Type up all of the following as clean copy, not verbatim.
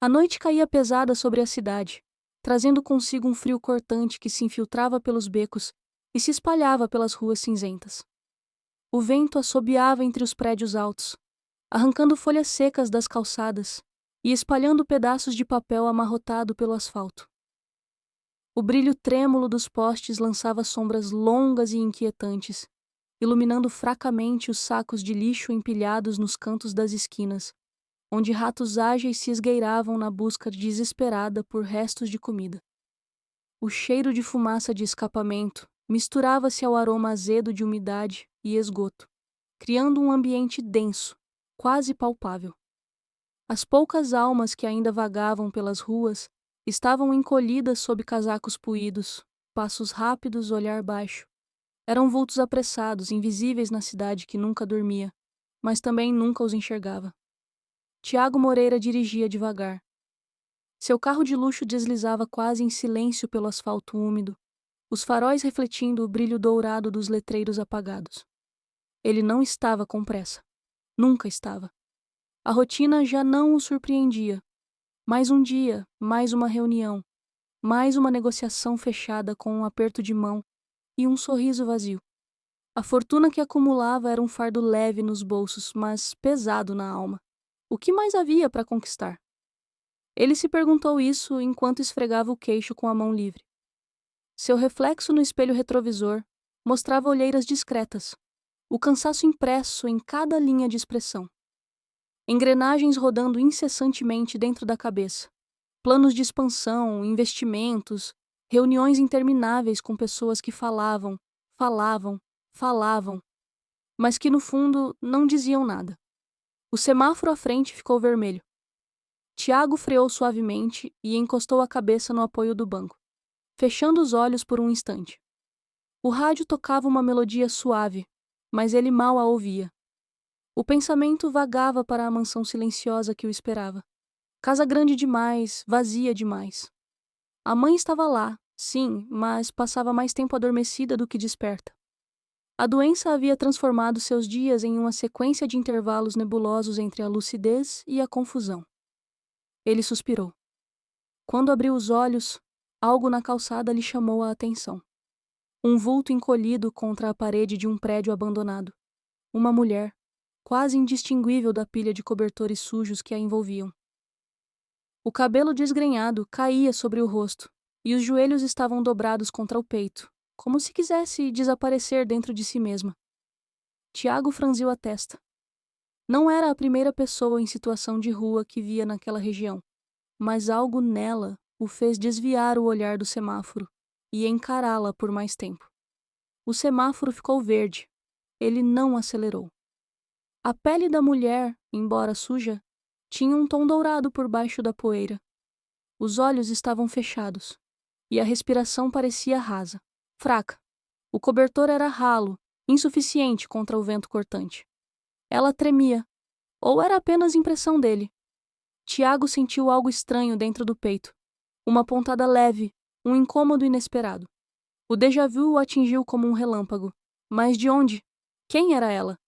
A noite caía pesada sobre a cidade, trazendo consigo um frio cortante que se infiltrava pelos becos e se espalhava pelas ruas cinzentas. O vento assobiava entre os prédios altos, arrancando folhas secas das calçadas e espalhando pedaços de papel amarrotado pelo asfalto. O brilho trêmulo dos postes lançava sombras longas e inquietantes, iluminando fracamente os sacos de lixo empilhados nos cantos das esquinas, onde ratos ágeis se esgueiravam na busca desesperada por restos de comida. O cheiro de fumaça de escapamento misturava-se ao aroma azedo de umidade e esgoto, criando um ambiente denso, quase palpável. As poucas almas que ainda vagavam pelas ruas estavam encolhidas sob casacos puídos, passos rápidos, olhar baixo. Eram vultos apressados, invisíveis na cidade que nunca dormia, mas também nunca os enxergava. Tiago Moreira dirigia devagar. Seu carro de luxo deslizava quase em silêncio pelo asfalto úmido, os faróis refletindo o brilho dourado dos letreiros apagados. Ele não estava com pressa. Nunca estava. A rotina já não o surpreendia. Mais um dia, mais uma reunião, mais uma negociação fechada com um aperto de mão e um sorriso vazio. A fortuna que acumulava era um fardo leve nos bolsos, mas pesado na alma. O que mais havia para conquistar? Ele se perguntou isso enquanto esfregava o queixo com a mão livre. Seu reflexo no espelho retrovisor mostrava olheiras discretas, o cansaço impresso em cada linha de expressão. Engrenagens rodando incessantemente dentro da cabeça. Planos de expansão, investimentos, reuniões intermináveis com pessoas que falavam, mas que no fundo não diziam nada. O semáforo à frente ficou vermelho. Tiago freou suavemente e encostou a cabeça no apoio do banco, fechando os olhos por um instante. O rádio tocava uma melodia suave, mas ele mal a ouvia. O pensamento vagava para a mansão silenciosa que o esperava. Casa grande demais, vazia demais. A mãe estava lá, sim, mas passava mais tempo adormecida do que desperta. A doença havia transformado seus dias em uma sequência de intervalos nebulosos entre a lucidez e a confusão. Ele suspirou. Quando abriu os olhos, algo na calçada lhe chamou a atenção. Um vulto encolhido contra a parede de um prédio abandonado. Uma mulher, quase indistinguível da pilha de cobertores sujos que a envolviam. O cabelo desgrenhado caía sobre o rosto, e os joelhos estavam dobrados contra o peito, como se quisesse desaparecer dentro de si mesma. Tiago franziu a testa. Não era a primeira pessoa em situação de rua que via naquela região, mas algo nela o fez desviar o olhar do semáforo e encará-la por mais tempo. O semáforo ficou verde. Ele não acelerou. A pele da mulher, embora suja, tinha um tom dourado por baixo da poeira. Os olhos estavam fechados, e a respiração parecia rasa, fraca. O cobertor era ralo, insuficiente contra o vento cortante. Ela tremia, ou era apenas impressão dele. Tiago sentiu algo estranho dentro do peito, uma pontada leve, um incômodo inesperado. O déjà-vu o atingiu como um relâmpago. Mas de onde? Quem era ela?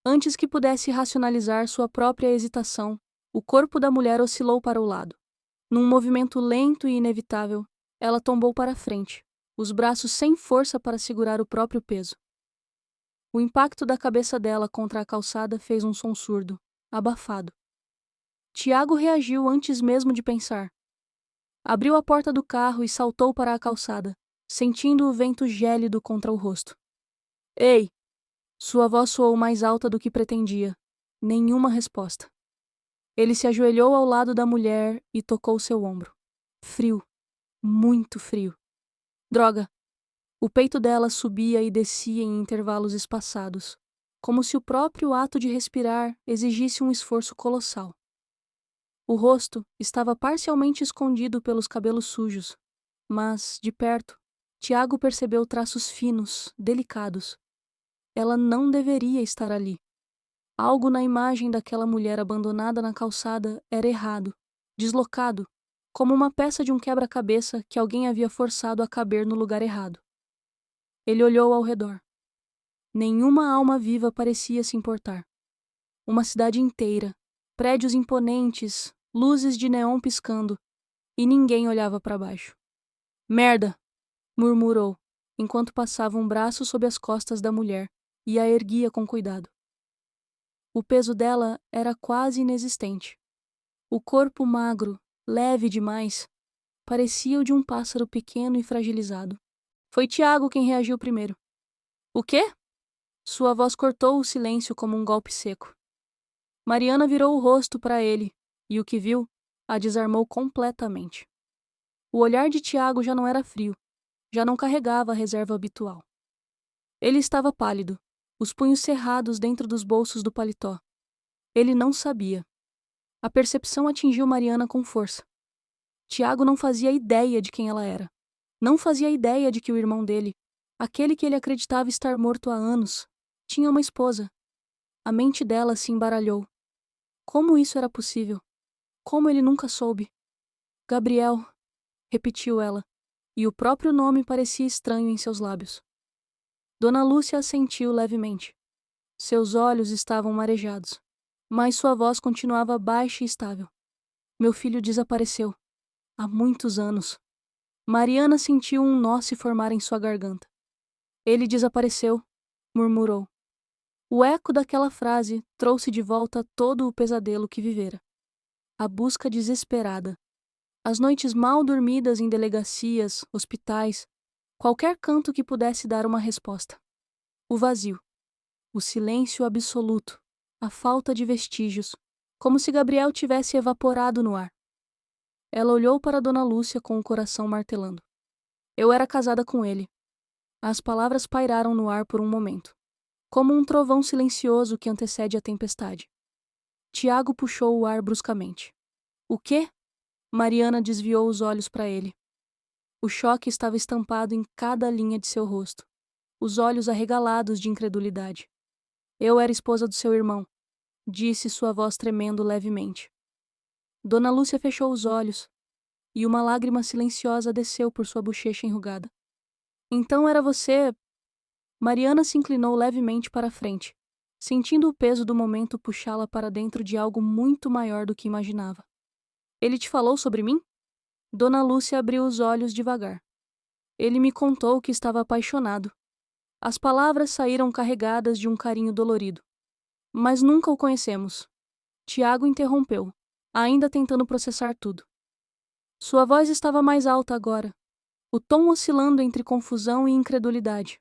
Antes que pudesse racionalizar sua própria hesitação, o corpo da mulher oscilou para o lado. Num movimento lento e inevitável, ela tombou para a frente, os braços sem força para segurar o próprio peso. O impacto da cabeça dela contra a calçada fez um som surdo, abafado. Tiago reagiu antes mesmo de pensar. Abriu a porta do carro e saltou para a calçada, sentindo o vento gélido contra o rosto. Ei! Sua voz soou mais alta do que pretendia. Nenhuma resposta. Ele se ajoelhou ao lado da mulher e tocou seu ombro. Frio. Muito frio. Droga! O peito dela subia e descia em intervalos espaçados, como se o próprio ato de respirar exigisse um esforço colossal. O rosto estava parcialmente escondido pelos cabelos sujos, mas, de perto, Tiago percebeu traços finos, delicados. Ela não deveria estar ali. Algo na imagem daquela mulher abandonada na calçada era errado, deslocado, como uma peça de um quebra-cabeça que alguém havia forçado a caber no lugar errado. Ele olhou ao redor. Nenhuma alma viva parecia se importar. Uma cidade inteira, prédios imponentes, luzes de neon piscando, e ninguém olhava para baixo. Merda! Murmurou, enquanto passava um braço sob as costas da mulher e a erguia com cuidado. O peso dela era quase inexistente. O corpo magro, leve demais, parecia o de um pássaro pequeno e fragilizado. Foi Tiago quem reagiu primeiro. O quê? Sua voz cortou o silêncio como um golpe seco. Mariana virou o rosto para ele, e o que viu a desarmou completamente. O olhar de Tiago já não era frio, já não carregava a reserva habitual. Ele estava pálido, os punhos cerrados dentro dos bolsos do paletó. Ele não sabia. A percepção atingiu Mariana com força. Tiago não fazia ideia de quem ela era. Não fazia ideia de que o irmão dele, aquele que ele acreditava estar morto há anos, tinha uma esposa. A mente dela se embaralhou. Como isso era possível? Como ele nunca soube? Gabriel, repetiu ela, e o próprio nome parecia estranho em seus lábios. Dona Lúcia assentiu levemente. Seus olhos estavam marejados, mas sua voz continuava baixa e estável. Meu filho desapareceu. Há muitos anos. Mariana sentiu um nó se formar em sua garganta. Ele desapareceu, murmurou. O eco daquela frase trouxe de volta todo o pesadelo que vivera. A busca desesperada. As noites mal dormidas em delegacias, hospitais, qualquer canto que pudesse dar uma resposta. O vazio. O silêncio absoluto. A falta de vestígios. Como se Gabriel tivesse evaporado no ar. Ela olhou para Dona Lúcia com o coração martelando. Eu era casada com ele. As palavras pairaram no ar por um momento, como um trovão silencioso que antecede a tempestade. Tiago puxou o ar bruscamente. O quê? Mariana desviou os olhos para ele. O choque estava estampado em cada linha de seu rosto, os olhos arregalados de incredulidade. Eu era esposa do seu irmão, disse sua voz tremendo levemente. Dona Lúcia fechou os olhos, e uma lágrima silenciosa desceu por sua bochecha enrugada. Então era você... Mariana se inclinou levemente para a frente, sentindo o peso do momento puxá-la para dentro de algo muito maior do que imaginava. Ele te falou sobre mim? Dona Lúcia abriu os olhos devagar. Ele me contou que estava apaixonado. As palavras saíram carregadas de um carinho dolorido. Mas nunca o conhecemos. Tiago interrompeu, ainda tentando processar tudo. Sua voz estava mais alta agora, o tom oscilando entre confusão e incredulidade.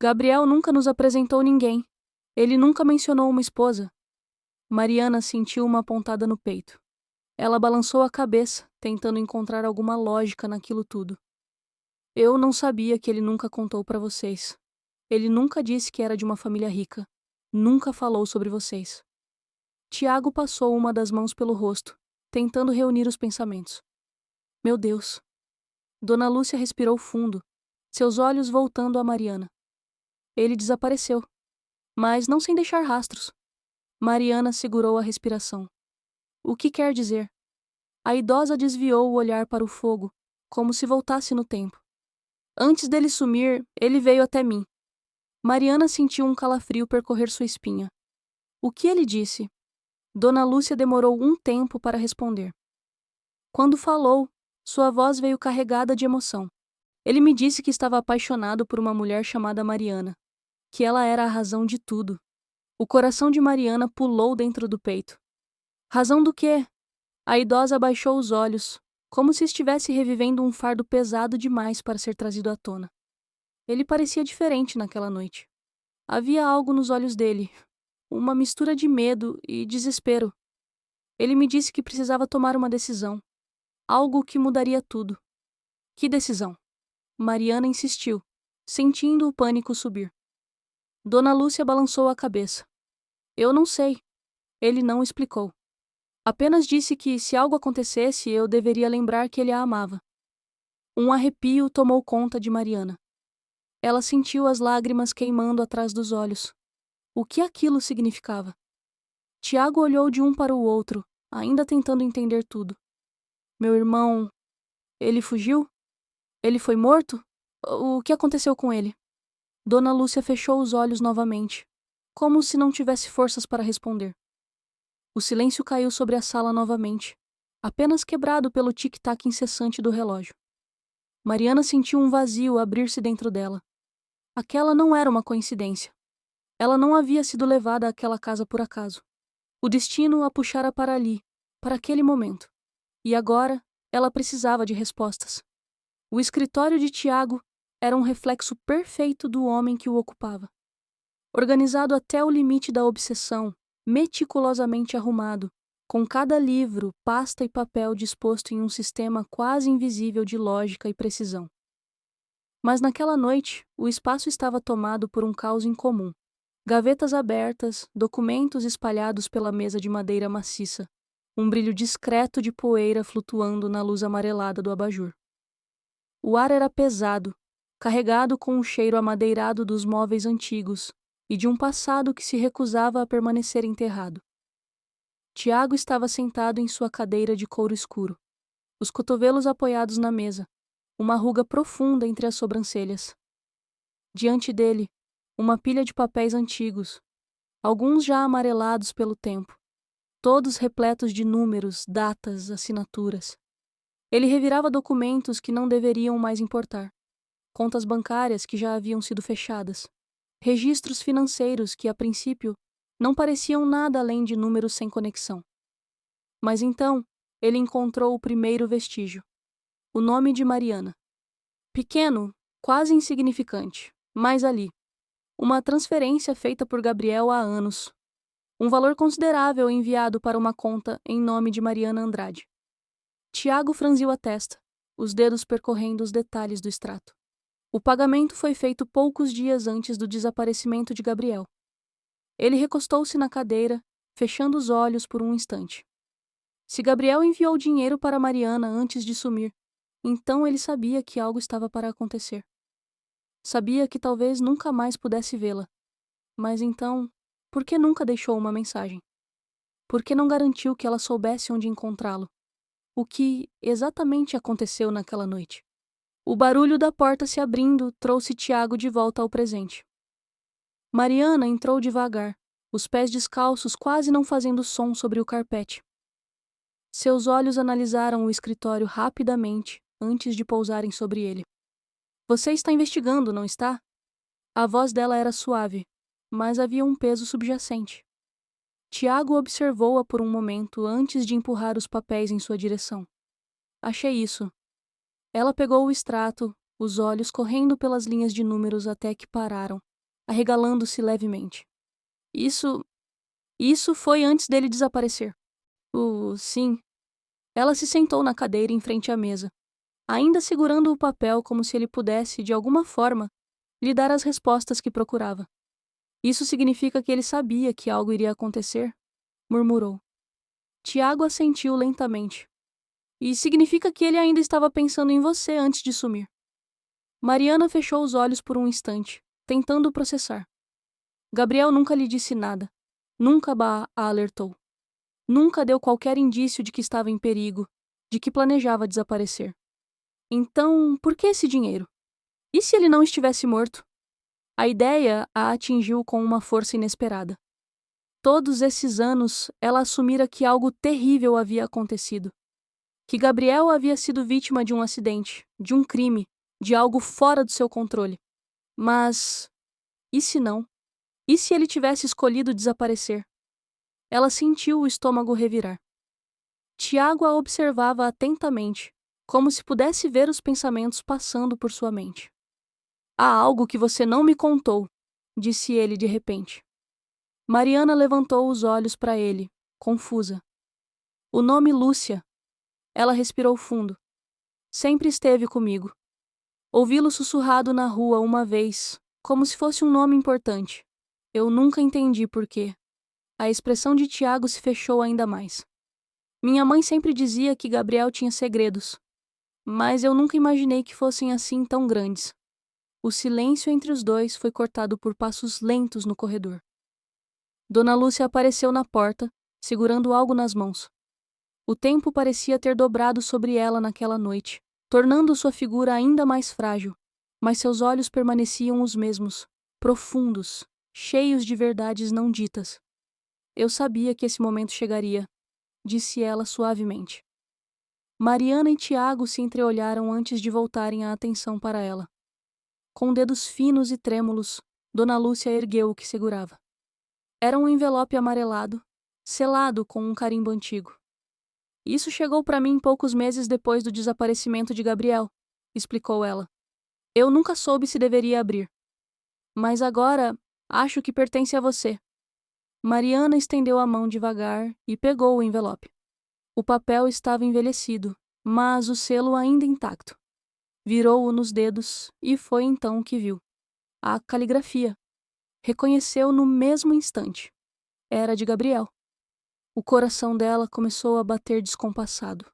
Gabriel nunca nos apresentou ninguém. Ele nunca mencionou uma esposa. Mariana sentiu uma pontada no peito. Ela balançou a cabeça, tentando encontrar alguma lógica naquilo tudo. Eu não sabia que ele nunca contou para vocês. Ele nunca disse que era de uma família rica. Nunca falou sobre vocês. Tiago passou uma das mãos pelo rosto, tentando reunir os pensamentos. Meu Deus. Dona Lúcia respirou fundo, seus olhos voltando a Mariana. Ele desapareceu, mas não sem deixar rastros. Mariana segurou a respiração. O que quer dizer? A idosa desviou o olhar para o fogo, como se voltasse no tempo. Antes dele sumir, ele veio até mim. Mariana sentiu um calafrio percorrer sua espinha. O que ele disse? Dona Lúcia demorou um tempo para responder. Quando falou, sua voz veio carregada de emoção. Ele me disse que estava apaixonado por uma mulher chamada Mariana, que ela era a razão de tudo. O coração de Mariana pulou dentro do peito. Razão do quê? A idosa abaixou os olhos, como se estivesse revivendo um fardo pesado demais para ser trazido à tona. Ele parecia diferente naquela noite. Havia algo nos olhos dele, uma mistura de medo e desespero. Ele me disse que precisava tomar uma decisão, algo que mudaria tudo. Que decisão? Mariana insistiu, sentindo o pânico subir. Dona Lúcia balançou a cabeça. Eu não sei. Ele não explicou. Apenas disse que, se algo acontecesse, eu deveria lembrar que ele a amava. Um arrepio tomou conta de Mariana. Ela sentiu as lágrimas queimando atrás dos olhos. O que aquilo significava? Tiago olhou de um para o outro, ainda tentando entender tudo. Meu irmão... Ele fugiu? Ele foi morto? O que aconteceu com ele? Dona Lúcia fechou os olhos novamente, como se não tivesse forças para responder. O silêncio caiu sobre a sala novamente, apenas quebrado pelo tic-tac incessante do relógio. Mariana sentiu um vazio abrir-se dentro dela. Aquela não era uma coincidência. Ela não havia sido levada àquela casa por acaso. O destino a puxara para ali, para aquele momento. E agora, ela precisava de respostas. O escritório de Tiago era um reflexo perfeito do homem que o ocupava. Organizado até o limite da obsessão, meticulosamente arrumado, com cada livro, pasta e papel disposto em um sistema quase invisível de lógica e precisão. Mas naquela noite, o espaço estava tomado por um caos incomum. Gavetas abertas, documentos espalhados pela mesa de madeira maciça, um brilho discreto de poeira flutuando na luz amarelada do abajur. O ar era pesado, carregado com o cheiro amadeirado dos móveis antigos e de um passado que se recusava a permanecer enterrado. Tiago estava sentado em sua cadeira de couro escuro, os cotovelos apoiados na mesa, uma ruga profunda entre as sobrancelhas. Diante dele, uma pilha de papéis antigos, alguns já amarelados pelo tempo, todos repletos de números, datas, assinaturas. Ele revirava documentos que não deveriam mais importar, contas bancárias que já haviam sido fechadas, registros financeiros que, a princípio, não pareciam nada além de números sem conexão. Mas então, ele encontrou o primeiro vestígio, o nome de Mariana. Pequeno, quase insignificante, mas ali. Uma transferência feita por Gabriel há anos. Um valor considerável enviado para uma conta em nome de Mariana Andrade. Tiago franziu a testa, os dedos percorrendo os detalhes do extrato. O pagamento foi feito poucos dias antes do desaparecimento de Gabriel. Ele recostou-se na cadeira, fechando os olhos por um instante. Se Gabriel enviou dinheiro para Mariana antes de sumir, então ele sabia que algo estava para acontecer. Sabia que talvez nunca mais pudesse vê-la. Mas então, por que nunca deixou uma mensagem? Por que não garantiu que ela soubesse onde encontrá-lo? O que exatamente aconteceu naquela noite? O barulho da porta se abrindo trouxe Tiago de volta ao presente. Mariana entrou devagar, os pés descalços quase não fazendo som sobre o carpete. Seus olhos analisaram o escritório rapidamente antes de pousarem sobre ele. Você está investigando, não está? A voz dela era suave, mas havia um peso subjacente. Tiago observou-a por um momento antes de empurrar os papéis em sua direção. Achei isso. Ela pegou o extrato, os olhos correndo pelas linhas de números até que pararam, arregalando-se levemente. Isso foi antes dele desaparecer. Sim. Ela se sentou na cadeira em frente à mesa, ainda segurando o papel como se ele pudesse, de alguma forma, lhe dar as respostas que procurava. Isso significa que ele sabia que algo iria acontecer? Murmurou. Tiago assentiu lentamente. E significa que ele ainda estava pensando em você antes de sumir. Mariana fechou os olhos por um instante, tentando processar. Gabriel nunca lhe disse nada. Nunca a alertou. Nunca deu qualquer indício de que estava em perigo, de que planejava desaparecer. Então, por que esse dinheiro? E se ele não estivesse morto? A ideia a atingiu com uma força inesperada. Todos esses anos, ela assumira que algo terrível havia acontecido. Que Gabriel havia sido vítima de um acidente, de um crime, de algo fora do seu controle. Mas, e se não? E se ele tivesse escolhido desaparecer? Ela sentiu o estômago revirar. Tiago a observava atentamente, como se pudesse ver os pensamentos passando por sua mente. Há algo que você não me contou, disse ele de repente. Mariana levantou os olhos para ele, confusa. O nome Lúcia. Ela respirou fundo. Sempre esteve comigo. Ouvi-lo sussurrado na rua uma vez, como se fosse um nome importante. Eu nunca entendi por quê. A expressão de Tiago se fechou ainda mais. Minha mãe sempre dizia que Gabriel tinha segredos, mas eu nunca imaginei que fossem assim tão grandes. O silêncio entre os dois foi cortado por passos lentos no corredor. Dona Lúcia apareceu na porta, segurando algo nas mãos. O tempo parecia ter dobrado sobre ela naquela noite, tornando sua figura ainda mais frágil, mas seus olhos permaneciam os mesmos, profundos, cheios de verdades não ditas. Eu sabia que esse momento chegaria, disse ela suavemente. Mariana e Tiago se entreolharam antes de voltarem a atenção para ela. Com dedos finos e trêmulos, Dona Lúcia ergueu o que segurava. Era um envelope amarelado, selado com um carimbo antigo. Isso chegou para mim poucos meses depois do desaparecimento de Gabriel, explicou ela. Eu nunca soube se deveria abrir. Mas agora, acho que pertence a você. Mariana estendeu a mão devagar e pegou o envelope. O papel estava envelhecido, mas o selo ainda intacto. Virou-o nos dedos e foi então que viu. A caligrafia. Reconheceu no mesmo instante. Era de Gabriel. O coração dela começou a bater descompassado.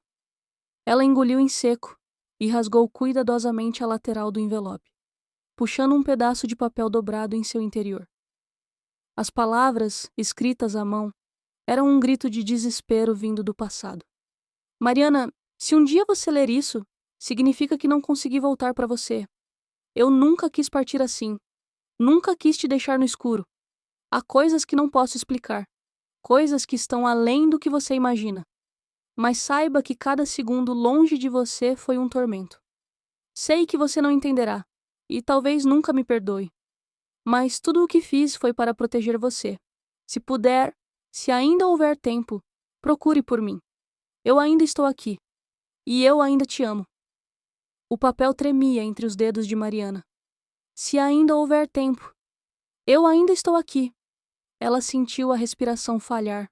Ela engoliu em seco e rasgou cuidadosamente a lateral do envelope, puxando um pedaço de papel dobrado em seu interior. As palavras, escritas à mão, eram um grito de desespero vindo do passado. Mariana, se um dia você ler isso, significa que não consegui voltar para você. Eu nunca quis partir assim. Nunca quis te deixar no escuro. Há coisas que não posso explicar. Coisas que estão além do que você imagina. Mas saiba que cada segundo longe de você foi um tormento. Sei que você não entenderá, e talvez nunca me perdoe. Mas tudo o que fiz foi para proteger você. Se puder, se ainda houver tempo, procure por mim. Eu ainda estou aqui. E eu ainda te amo. O papel tremia entre os dedos de Mariana. Se ainda houver tempo. Eu ainda estou aqui. Ela sentiu a respiração falhar,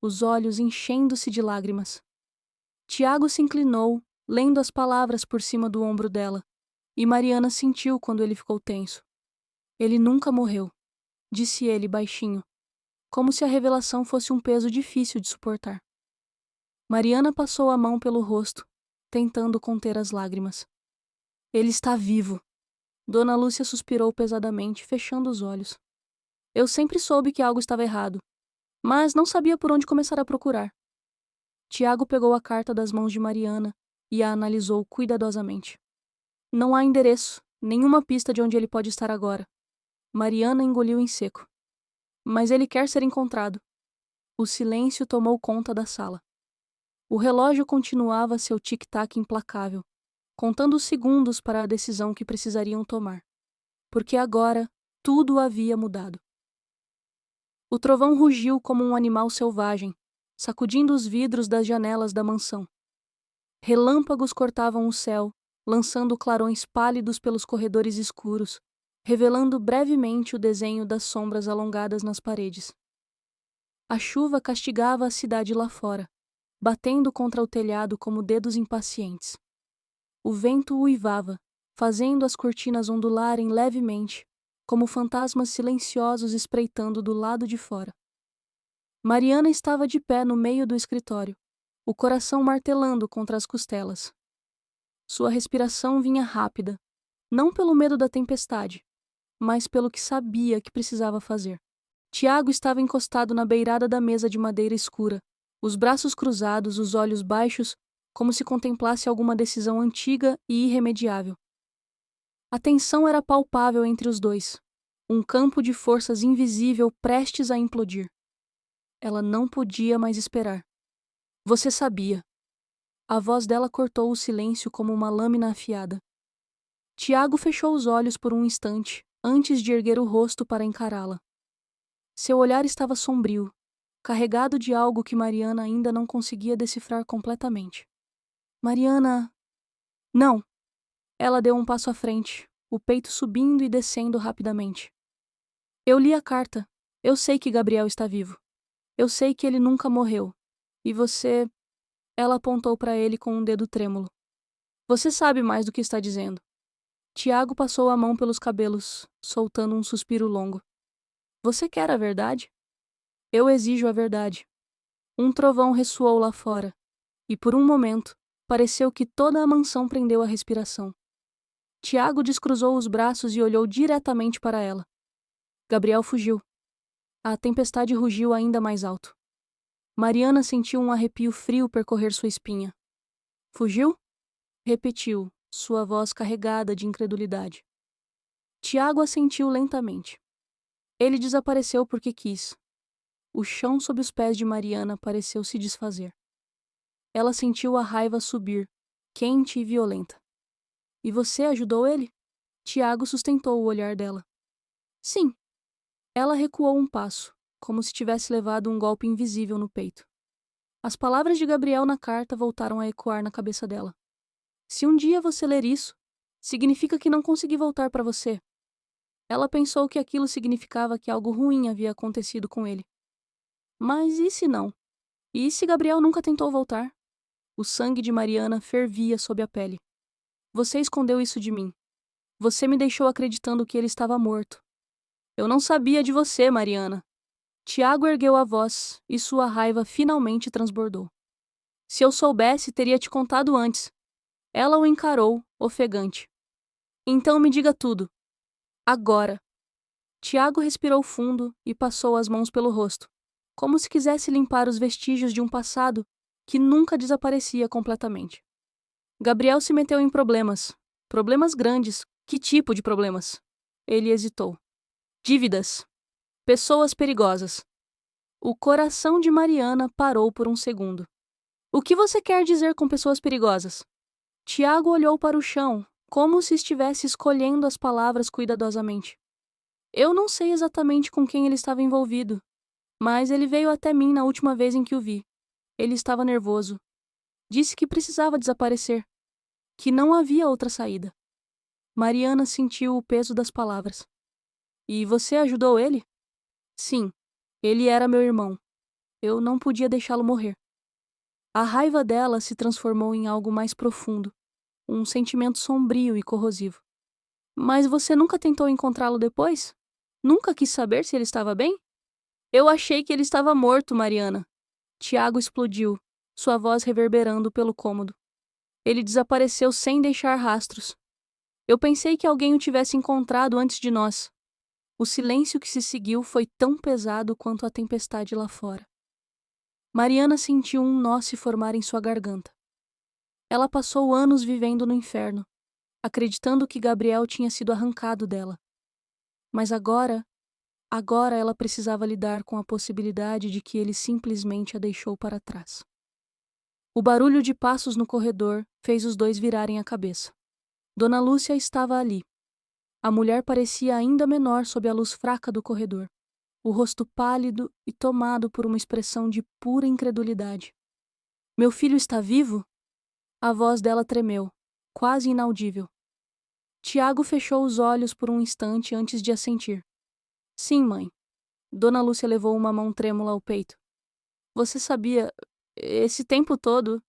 os olhos enchendo-se de lágrimas. Tiago se inclinou, lendo as palavras por cima do ombro dela, e Mariana sentiu quando ele ficou tenso. Ele nunca morreu, disse ele baixinho, como se a revelação fosse um peso difícil de suportar. Mariana passou a mão pelo rosto, tentando conter as lágrimas. Ele está vivo. Dona Lúcia suspirou pesadamente, fechando os olhos. Eu sempre soube que algo estava errado, mas não sabia por onde começar a procurar. Tiago pegou a carta das mãos de Mariana e a analisou cuidadosamente. Não há endereço, nenhuma pista de onde ele pode estar agora. Mariana engoliu em seco. Mas ele quer ser encontrado. O silêncio tomou conta da sala. O relógio continuava seu tic-tac implacável, contando os segundos para a decisão que precisariam tomar. Porque agora tudo havia mudado. O trovão rugiu como um animal selvagem, sacudindo os vidros das janelas da mansão. Relâmpagos cortavam o céu, lançando clarões pálidos pelos corredores escuros, revelando brevemente o desenho das sombras alongadas nas paredes. A chuva castigava a cidade lá fora, batendo contra o telhado como dedos impacientes. O vento uivava, fazendo as cortinas ondularem levemente, como fantasmas silenciosos espreitando do lado de fora. Mariana estava de pé no meio do escritório, o coração martelando contra as costelas. Sua respiração vinha rápida, não pelo medo da tempestade, mas pelo que sabia que precisava fazer. Tiago estava encostado na beirada da mesa de madeira escura, os braços cruzados, os olhos baixos, como se contemplasse alguma decisão antiga e irremediável. A tensão era palpável entre os dois, um campo de forças invisível prestes a implodir. Ela não podia mais esperar. Você sabia. A voz dela cortou o silêncio como uma lâmina afiada. Tiago fechou os olhos por um instante, antes de erguer o rosto para encará-la. Seu olhar estava sombrio, carregado de algo que Mariana ainda não conseguia decifrar completamente. Mariana... Não! Ela deu um passo à frente, o peito subindo e descendo rapidamente. Eu li a carta. Eu sei que Gabriel está vivo. Eu sei que ele nunca morreu. E você... Ela apontou para ele com um dedo trêmulo. Você sabe mais do que está dizendo. Tiago passou a mão pelos cabelos, soltando um suspiro longo. Você quer a verdade? Eu exijo a verdade. Um trovão ressoou lá fora, e por um momento, pareceu que toda a mansão prendeu a respiração. Tiago descruzou os braços e olhou diretamente para ela. Gabriel fugiu. A tempestade rugiu ainda mais alto. Mariana sentiu um arrepio frio percorrer sua espinha. Fugiu? Repetiu, sua voz carregada de incredulidade. Tiago assentiu lentamente. Ele desapareceu porque quis. O chão sob os pés de Mariana pareceu se desfazer. Ela sentiu a raiva subir, quente e violenta. E você ajudou ele? Tiago sustentou o olhar dela. Sim. Ela recuou um passo, como se tivesse levado um golpe invisível no peito. As palavras de Gabriel na carta voltaram a ecoar na cabeça dela. Se um dia você ler isso, significa que não consegui voltar para você. Ela pensou que aquilo significava que algo ruim havia acontecido com ele. Mas e se não? E se Gabriel nunca tentou voltar? O sangue de Mariana fervia sob a pele. Você escondeu isso de mim. Você me deixou acreditando que ele estava morto. Eu não sabia de você, Mariana. Tiago ergueu a voz e sua raiva finalmente transbordou. Se eu soubesse, teria te contado antes. Ela o encarou, ofegante. Então me diga tudo. Agora. Tiago respirou fundo e passou as mãos pelo rosto, como se quisesse limpar os vestígios de um passado que nunca desaparecia completamente. Gabriel se meteu em problemas. Problemas grandes. Que tipo de problemas? Ele hesitou. Dívidas. Pessoas perigosas. O coração de Mariana parou por um segundo. O que você quer dizer com pessoas perigosas? Tiago olhou para o chão, como se estivesse escolhendo as palavras cuidadosamente. Eu não sei exatamente com quem ele estava envolvido, mas ele veio até mim na última vez em que o vi. Ele estava nervoso. Disse que precisava desaparecer, que não havia outra saída. Mariana sentiu o peso das palavras. E você ajudou ele? Sim, ele era meu irmão. Eu não podia deixá-lo morrer. A raiva dela se transformou em algo mais profundo, um sentimento sombrio e corrosivo. Mas você nunca tentou encontrá-lo depois? Nunca quis saber se ele estava bem? Eu achei que ele estava morto, Mariana. Tiago explodiu, sua voz reverberando pelo cômodo. Ele desapareceu sem deixar rastros. Eu pensei que alguém o tivesse encontrado antes de nós. O silêncio que se seguiu foi tão pesado quanto a tempestade lá fora. Mariana sentiu um nó se formar em sua garganta. Ela passou anos vivendo no inferno, acreditando que Gabriel tinha sido arrancado dela. Mas agora ela precisava lidar com a possibilidade de que ele simplesmente a deixou para trás. O barulho de passos no corredor fez os dois virarem a cabeça. Dona Lúcia estava ali. A mulher parecia ainda menor sob a luz fraca do corredor, o rosto pálido e tomado por uma expressão de pura incredulidade. Meu filho está vivo? A voz dela tremeu, quase inaudível. Tiago fechou os olhos por um instante antes de assentir. Sim, mãe. Dona Lúcia levou uma mão trêmula ao peito. Você sabia, esse tempo todo,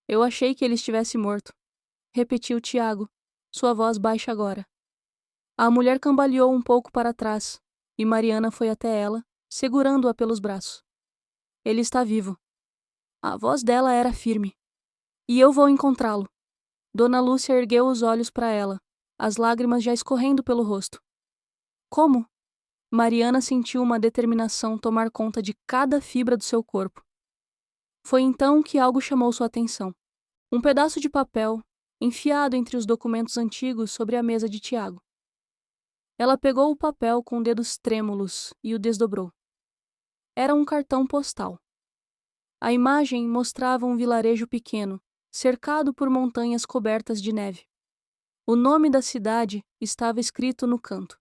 eu achei que ele estivesse morto. Repetiu Tiago, sua voz baixa agora. A mulher cambaleou um pouco para trás, e Mariana foi até ela, segurando-a pelos braços. Ele está vivo. A voz dela era firme. E eu vou encontrá-lo. Dona Lúcia ergueu os olhos para ela, as lágrimas já escorrendo pelo rosto. Como? Mariana sentiu uma determinação tomar conta de cada fibra do seu corpo. Foi então que algo chamou sua atenção. Um pedaço de papel, enfiado entre os documentos antigos sobre a mesa de Tiago. Ela pegou o papel com dedos trêmulos e o desdobrou. Era um cartão postal. A imagem mostrava um vilarejo pequeno, cercado por montanhas cobertas de neve. O nome da cidade estava escrito no canto: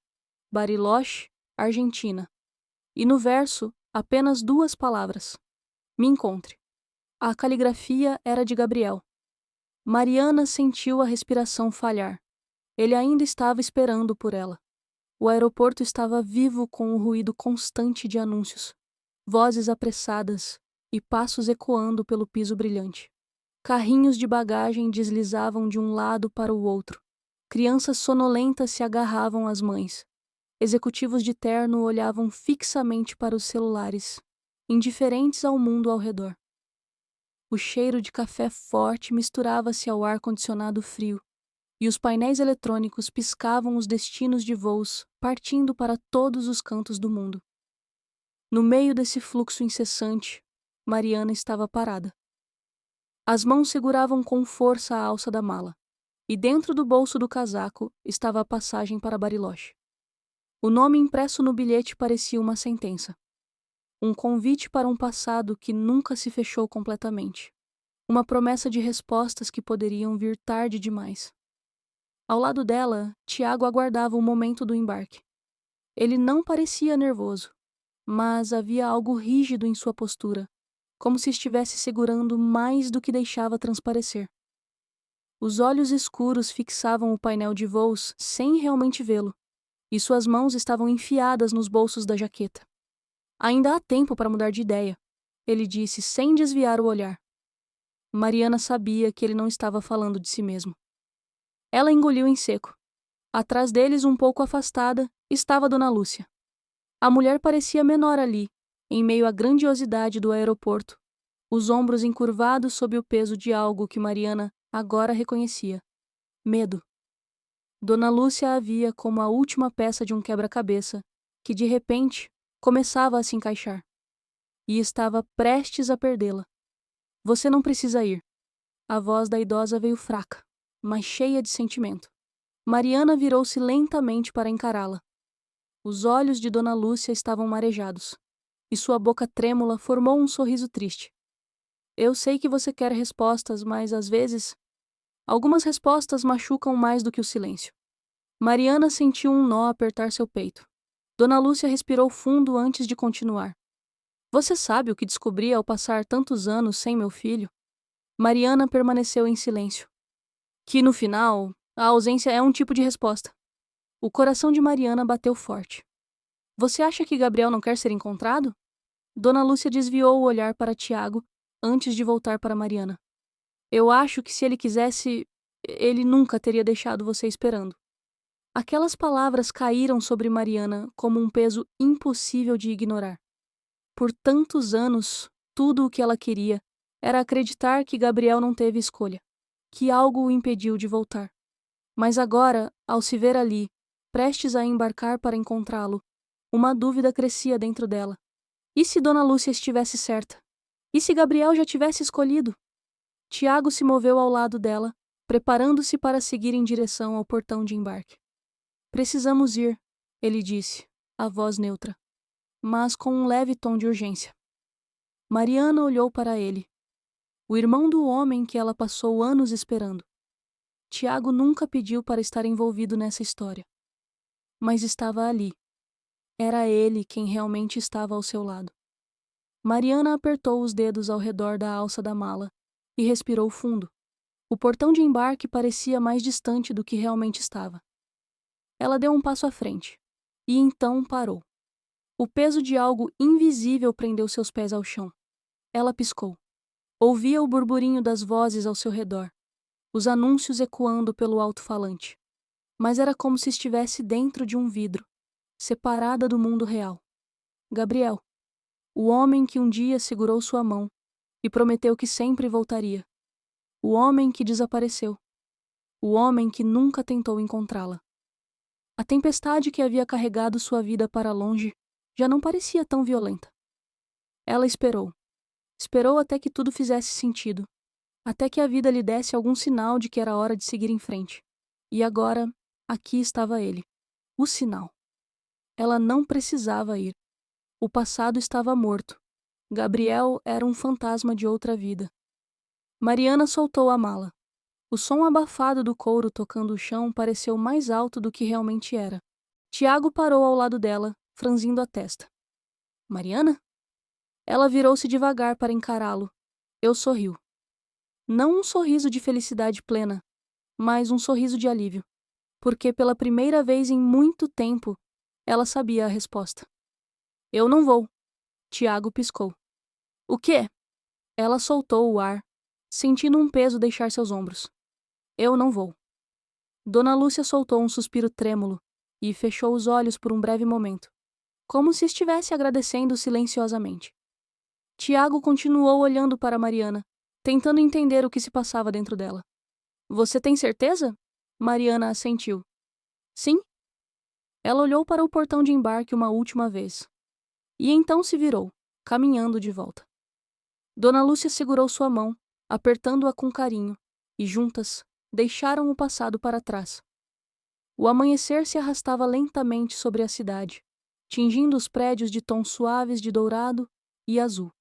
Bariloche, Argentina. E no verso, apenas 2 palavras: Me encontre. A caligrafia era de Gabriel. Mariana sentiu a respiração falhar. Ele ainda estava esperando por ela. O aeroporto estava vivo com o ruído constante de anúncios, vozes apressadas e passos ecoando pelo piso brilhante. Carrinhos de bagagem deslizavam de um lado para o outro. Crianças sonolentas se agarravam às mães. Executivos de terno olhavam fixamente para os celulares, indiferentes ao mundo ao redor. O cheiro de café forte misturava-se ao ar-condicionado frio, e os painéis eletrônicos piscavam os destinos de voos partindo para todos os cantos do mundo. No meio desse fluxo incessante, Mariana estava parada. As mãos seguravam com força a alça da mala, e dentro do bolso do casaco estava a passagem para Bariloche. O nome impresso no bilhete parecia uma sentença. Um convite para um passado que nunca se fechou completamente. uma promessa de respostas que poderiam vir tarde demais. Ao lado dela, Tiago aguardava o momento do embarque. Ele não parecia nervoso, mas havia algo rígido em sua postura, como se estivesse segurando mais do que deixava transparecer. Os olhos escuros fixavam o painel de voos sem realmente vê-lo, e suas mãos estavam enfiadas nos bolsos da jaqueta. Ainda há tempo para mudar de ideia, ele disse sem desviar o olhar. Mariana sabia que ele não estava falando de si mesmo. Ela engoliu em seco. Atrás deles, um pouco afastada, estava Dona Lúcia. A mulher parecia menor ali, em meio à grandiosidade do aeroporto, os ombros encurvados sob o peso de algo que Mariana agora reconhecia: medo. Dona Lúcia a via como a última peça de um quebra-cabeça, que de repente começava a se encaixar. E estava prestes a perdê-la. Você não precisa ir. A voz da idosa veio fraca, mas cheia de sentimento. Mariana virou-se lentamente para encará-la. Os olhos de Dona Lúcia estavam marejados, e sua boca trêmula formou um sorriso triste. Eu sei que você quer respostas, mas às vezes, algumas respostas machucam mais do que o silêncio. Mariana sentiu um nó apertar seu peito. Dona Lúcia respirou fundo antes de continuar. Você sabe o que descobri ao passar tantos anos sem meu filho? Mariana permaneceu em silêncio. Que no final, a ausência é um tipo de resposta. O coração de Mariana bateu forte. Você acha que Gabriel não quer ser encontrado? Dona Lúcia desviou o olhar para Tiago antes de voltar para Mariana. Eu acho que se ele quisesse, ele nunca teria deixado você esperando. Aquelas palavras caíram sobre Mariana como um peso impossível de ignorar. Por tantos anos, tudo o que ela queria era acreditar que Gabriel não teve escolha, que algo o impediu de voltar. Mas agora, ao se ver ali, prestes a embarcar para encontrá-lo, uma dúvida crescia dentro dela. E se Dona Lúcia estivesse certa? E se Gabriel já tivesse escolhido? Tiago se moveu ao lado dela, preparando-se para seguir em direção ao portão de embarque. Precisamos ir, ele disse, a voz neutra, mas com um leve tom de urgência. Mariana olhou para ele, o irmão do homem que ela passou anos esperando. Tiago nunca pediu para estar envolvido nessa história, mas estava ali. Era ele quem realmente estava ao seu lado. Mariana apertou os dedos ao redor da alça da mala e respirou fundo. O portão de embarque parecia mais distante do que realmente estava. Ela deu um passo à frente, e então parou. O peso de algo invisível prendeu seus pés ao chão. Ela piscou. Ouvia o burburinho das vozes ao seu redor, os anúncios ecoando pelo alto-falante. Mas era como se estivesse dentro de um vidro, separada do mundo real. Gabriel, o homem que um dia segurou sua mão e prometeu que sempre voltaria. O homem que desapareceu. O homem que nunca tentou encontrá-la. A tempestade que havia carregado sua vida para longe já não parecia tão violenta. Ela esperou. Esperou até que tudo fizesse sentido. Até que a vida lhe desse algum sinal de que era hora de seguir em frente. E agora, aqui estava ele. O sinal. Ela não precisava ir. O passado estava morto. Gabriel era um fantasma de outra vida. Mariana soltou a mala. O som abafado do couro tocando o chão pareceu mais alto do que realmente era. Tiago parou ao lado dela, franzindo a testa. Mariana? Ela virou-se devagar para encará-lo. Eu sorriu. Não um sorriso de felicidade plena, mas um sorriso de alívio. Porque pela primeira vez em muito tempo, ela sabia a resposta. Eu não vou. Tiago piscou. O quê? Ela soltou o ar, sentindo um peso deixar seus ombros. Eu não vou. Dona Lúcia soltou um suspiro trêmulo e fechou os olhos por um breve momento, como se estivesse agradecendo silenciosamente. Tiago continuou olhando para Mariana, tentando entender o que se passava dentro dela. Você tem certeza? Mariana assentiu. Sim. Ela olhou para o portão de embarque uma última vez. E então se virou, caminhando de volta. Dona Lúcia segurou sua mão, apertando-a com carinho, e juntas deixaram o passado para trás. O amanhecer se arrastava lentamente sobre a cidade, tingindo os prédios de tons suaves de dourado e azul.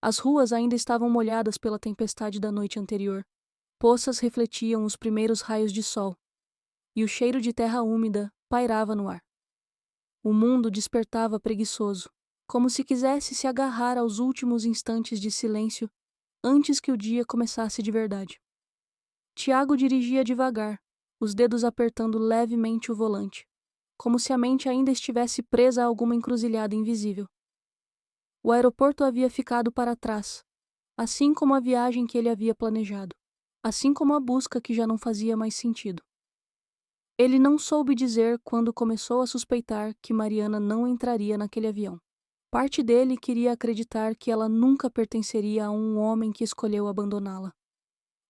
As ruas ainda estavam molhadas pela tempestade da noite anterior. Poças refletiam os primeiros raios de sol, e o cheiro de terra úmida pairava no ar. O mundo despertava preguiçoso, como se quisesse se agarrar aos últimos instantes de silêncio antes que o dia começasse de verdade. Tiago dirigia devagar, os dedos apertando levemente o volante, como se a mente ainda estivesse presa a alguma encruzilhada invisível. O aeroporto havia ficado para trás, assim como a viagem que ele havia planejado, assim como a busca que já não fazia mais sentido. Ele não soube dizer quando começou a suspeitar que Mariana não entraria naquele avião. Parte dele queria acreditar que ela nunca pertenceria a um homem que escolheu abandoná-la.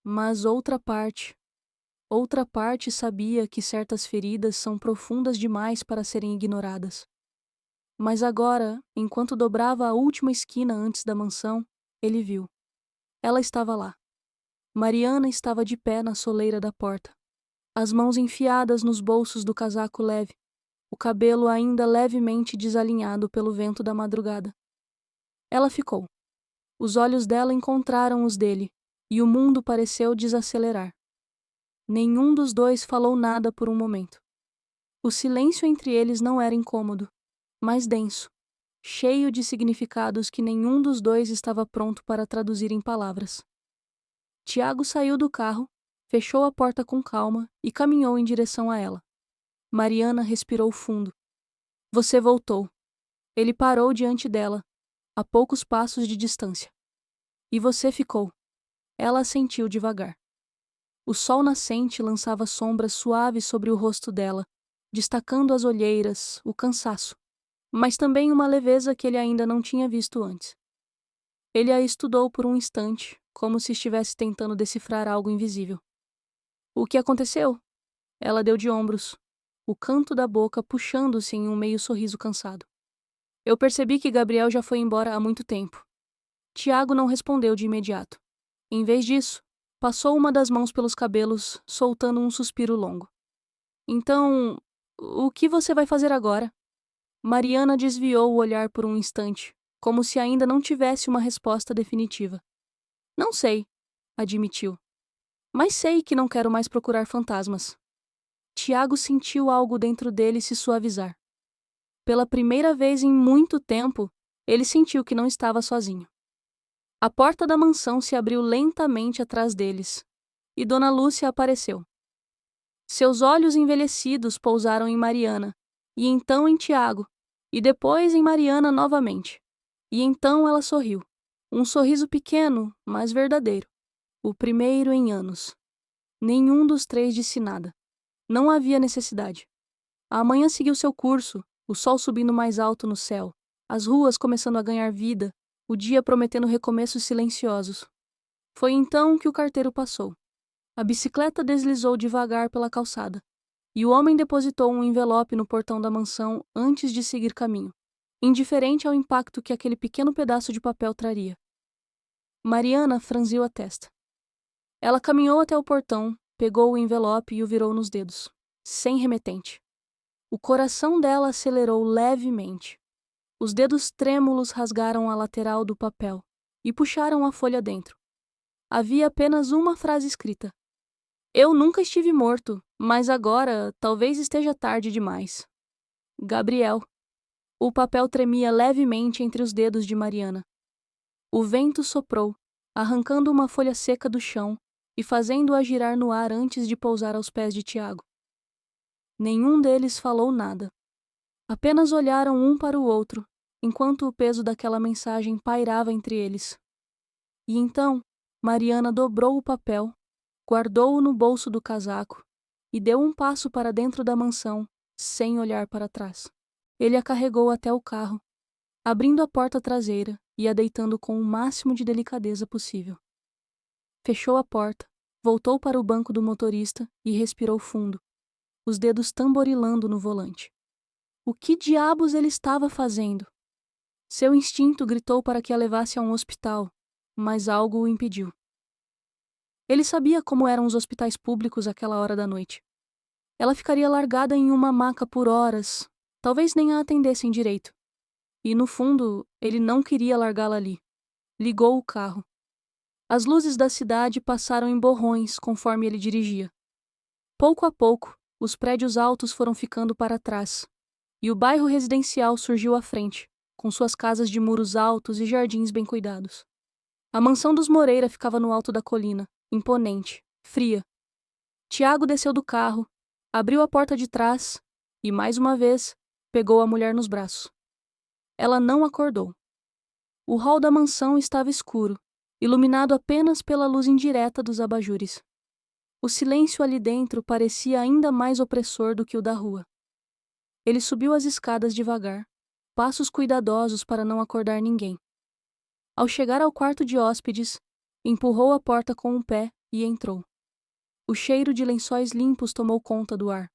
Mas outra parte sabia que certas feridas são profundas demais para serem ignoradas. Mas agora, enquanto dobrava a última esquina antes da mansão, ele viu. Ela estava lá. Mariana estava de pé na soleira da porta, as mãos enfiadas nos bolsos do casaco leve, o cabelo ainda levemente desalinhado pelo vento da madrugada. Ela ficou. Os olhos dela encontraram os dele, e o mundo pareceu desacelerar. Nenhum dos dois falou nada por um momento. O silêncio entre eles não era incômodo, mas denso, cheio de significados que nenhum dos dois estava pronto para traduzir em palavras. Tiago saiu do carro, fechou a porta com calma e caminhou em direção a ela. Mariana respirou fundo. Você voltou. Ele parou diante dela, a poucos passos de distância. E você ficou. Ela assentiu devagar. O sol nascente lançava sombras suaves sobre o rosto dela, destacando as olheiras, o cansaço, mas também uma leveza que ele ainda não tinha visto antes. Ele a estudou por um instante, como se estivesse tentando decifrar algo invisível. O que aconteceu? Ela deu de ombros, o canto da boca puxando-se em um meio sorriso cansado. Eu percebi que Gabriel já foi embora há muito tempo. Tiago não respondeu de imediato. Em vez disso, passou uma das mãos pelos cabelos, soltando um suspiro longo. Então, o que você vai fazer agora? Mariana desviou o olhar por um instante, como se ainda não tivesse uma resposta definitiva. Não sei, admitiu. Mas sei que não quero mais procurar fantasmas. Tiago sentiu algo dentro dele se suavizar. Pela primeira vez em muito tempo, ele sentiu que não estava sozinho. A porta da mansão se abriu lentamente atrás deles, e Dona Lúcia apareceu. Seus olhos envelhecidos pousaram em Mariana, e então em Tiago, e depois em Mariana novamente. E então ela sorriu. Um sorriso pequeno, mas verdadeiro. O primeiro em anos. Nenhum dos três disse nada. Não havia necessidade. A manhã seguiu seu curso, o sol subindo mais alto no céu, as ruas começando a ganhar vida, o dia prometendo recomeços silenciosos. Foi então que o carteiro passou. A bicicleta deslizou devagar pela calçada, e o homem depositou um envelope no portão da mansão antes de seguir caminho, indiferente ao impacto que aquele pequeno pedaço de papel traria. Mariana franziu a testa. Ela caminhou até o portão, pegou o envelope e o virou nos dedos, sem remetente. O coração dela acelerou levemente. Os dedos trêmulos rasgaram a lateral do papel e puxaram a folha dentro. Havia apenas uma frase escrita. Eu nunca estive morto, mas agora talvez esteja tarde demais. Gabriel. O papel tremia levemente entre os dedos de Mariana. O vento soprou, arrancando uma folha seca do chão e fazendo-a girar no ar antes de pousar aos pés de Tiago. Nenhum deles falou nada. Apenas olharam um para o outro, enquanto o peso daquela mensagem pairava entre eles. E então, Mariana dobrou o papel, guardou-o no bolso do casaco e deu um passo para dentro da mansão, sem olhar para trás. Ele a carregou até o carro, abrindo a porta traseira e a deitando com o máximo de delicadeza possível. Fechou a porta, voltou para o banco do motorista e respirou fundo, os dedos tamborilando no volante. O que diabos ele estava fazendo? Seu instinto gritou para que a levasse a um hospital, mas algo o impediu. Ele sabia como eram os hospitais públicos àquela hora da noite. Ela ficaria largada em uma maca por horas, talvez nem a atendessem direito. E, no fundo, ele não queria largá-la ali. ligou o carro. As luzes da cidade passaram em borrões conforme ele dirigia. Pouco a pouco, os prédios altos foram ficando para trás, e o bairro residencial surgiu à frente, com suas casas de muros altos e jardins bem cuidados. A mansão dos Moreira ficava no alto da colina, imponente, fria. Tiago desceu do carro, abriu a porta de trás e, mais uma vez, pegou a mulher nos braços. Ela não acordou. O hall da mansão estava escuro, iluminado apenas pela luz indireta dos abajures. O silêncio ali dentro parecia ainda mais opressor do que o da rua. Ele subiu as escadas devagar, passos cuidadosos para não acordar ninguém. Ao chegar ao quarto de hóspedes, empurrou a porta com um pé e entrou. O cheiro de lençóis limpos tomou conta do ar.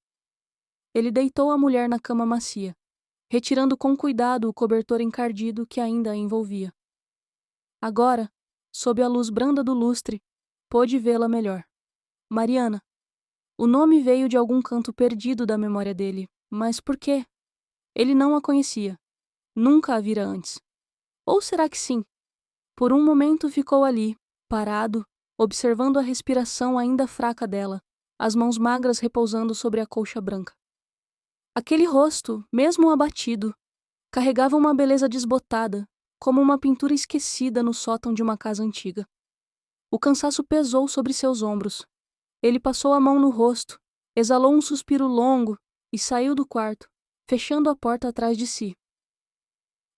Ele deitou a mulher na cama macia, retirando com cuidado o cobertor encardido que ainda a envolvia. Agora, sob a luz branda do lustre, pôde vê-la melhor. Mariana. O nome veio de algum canto perdido da memória dele, mas por quê? Ele não a conhecia. Nunca a vira antes. Ou será que sim? Por um momento ficou ali, parado, observando a respiração ainda fraca dela, as mãos magras repousando sobre a colcha branca. Aquele rosto, mesmo abatido, carregava uma beleza desbotada, como uma pintura esquecida no sótão de uma casa antiga. O cansaço pesou sobre seus ombros. Ele passou a mão no rosto, exalou um suspiro longo e saiu do quarto, fechando a porta atrás de si.